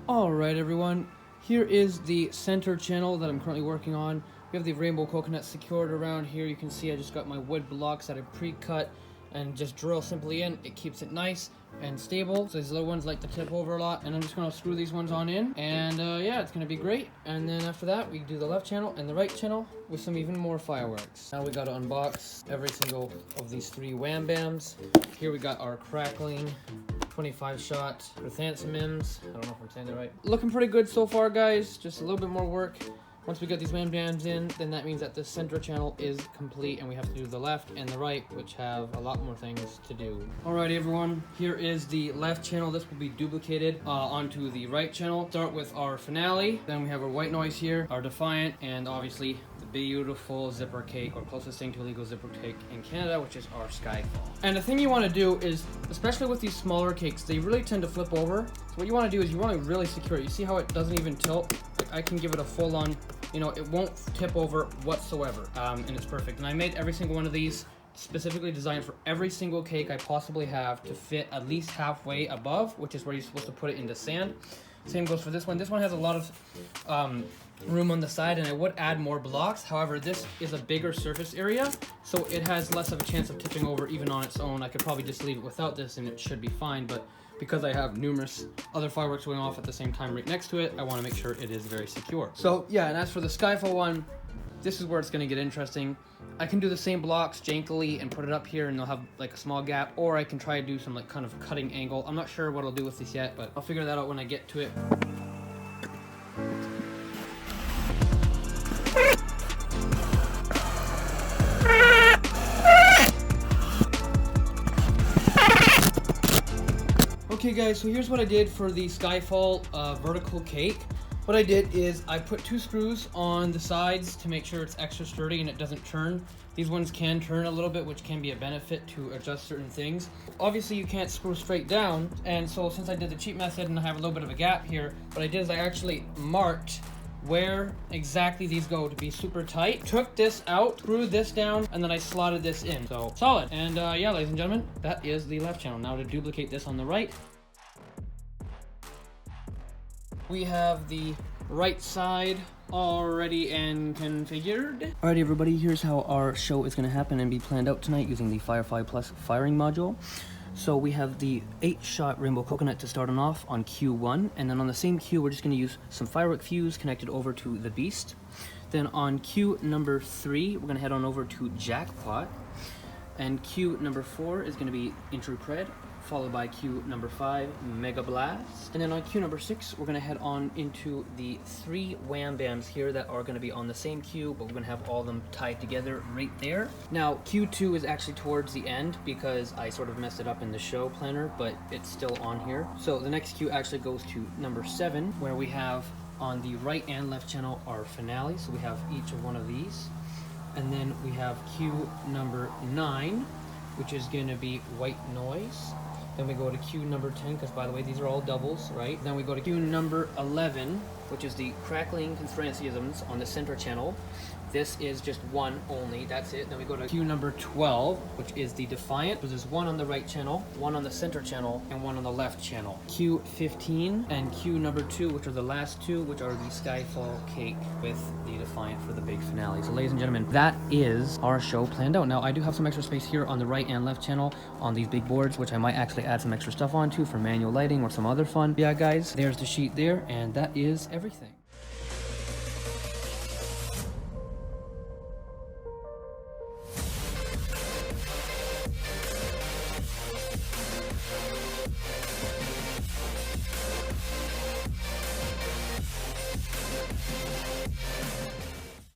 Alright everyone, here is the center channel that I'm currently working on. We have the rainbow coconut secured around here. You can see I just got my wood blocks that I pre-cut and just drill simply in. It keeps it nice and stable. So these little ones like to tip over a lot, and I'm just going to screw these ones on in, and yeah, it's going to be great. And then after that we do the left channel and the right channel with some even more fireworks. Now we got to unbox every single of these 3 wham bams. Here we got our crackling 25 shot chrysanthemums. I don't know if I'm saying that right. Looking pretty good so far, guys. Just a little bit more work. Once we get these wham bams in, then that means that the center channel is complete, and we have to do the left and the right, which have a lot more things to do. Alrighty everyone, here is the left channel. This will be duplicated onto the right channel. Start with our finale, then we have our white noise here, our defiant, and obviously the beautiful zipper cake, or closest thing to a legal zipper cake in Canada, which is our Skyfall. And the thing you want to do is, especially with these smaller cakes, they really tend to flip over. So what you want to do is you want to really secure it. You see how it doesn't even tilt? Like, I can give it a full on, you know, it won't tip over whatsoever, and it's perfect. And I made every single one of these specifically designed for every single cake I possibly have to fit at least halfway above, which is where you're supposed to put it into sand. Same goes for this one. This one has a lot of room on the side, and I would add more blocks. However, this is a bigger surface area, so it has less of a chance of tipping over even on its own. I could probably just leave it without this and it should be fine, but because I have numerous other fireworks going off at the same time right next to it, I want to make sure it is very secure. So yeah, and as for the Skyfall one, this is where it's going to get interesting. I can do the same blocks jankily and put it up here, and they'll have like a small gap, or I can try to do some like kind of cutting angle. I'm not sure what I'll do with this yet, but I'll figure that out when I get to it. Okay guys, so here's what I did for the Skyfall vertical cake. What I did is I put 2 screws on the sides to make sure it's extra sturdy and it doesn't turn. These ones can turn a little bit, which can be a benefit to adjust certain things. Obviously you can't screw straight down, and so since I did the cheap method and I have a little bit of a gap here, what I did is I actually marked where exactly these go to be super tight. Took this out, screwed this down, and then I slotted this in. So solid. And yeah, ladies and gentlemen, that is the left channel. Now to duplicate this on the right, we have the right side already and configured. Alrighty everybody, here's how our show is going to happen and be planned out tonight using the Firefly Plus firing module. So we have the 8-shot rainbow coconut to start on off on Q1, and then on the same Q we're just going to use some firework fuse connected over to the beast. Then on Q number 3 we're going to head on over to jackpot, and Q number 4 is going to be intro pred, followed by Q number 5, Mega Blast. And then on Q number 6, we're gonna head on into the 3 wham bams here that are gonna be on the same Q, but we're gonna have all of them tied together right there. Now, Q2 is actually towards the end because I sort of messed it up in the show planner, but it's still on here. So the next Q actually goes to number 7, where we have on the right and left channel our finale. So we have each of one of these. And then we have Q number 9, which is gonna be white noise. Then we go to Q number 10, because by the way, these are all doubles, right? Then we go to Q number 11, which is the crackling constraintisms on the center channel. This is just 1 only, that's it. Then we go to Q number 12, which is the defiant. So there's 1 on the right channel, 1 on the center channel, and 1 on the left channel. Q 15 and Q number 2, which are the last 2, which are the Skyfall cake with the defiant for the big finale. So ladies and gentlemen, that is our show planned out. Now I do have some extra space here on the right and left channel on these big boards, which I might actually add some extra stuff onto for manual lighting or some other fun. Yeah guys, there's the sheet there, and that is everything.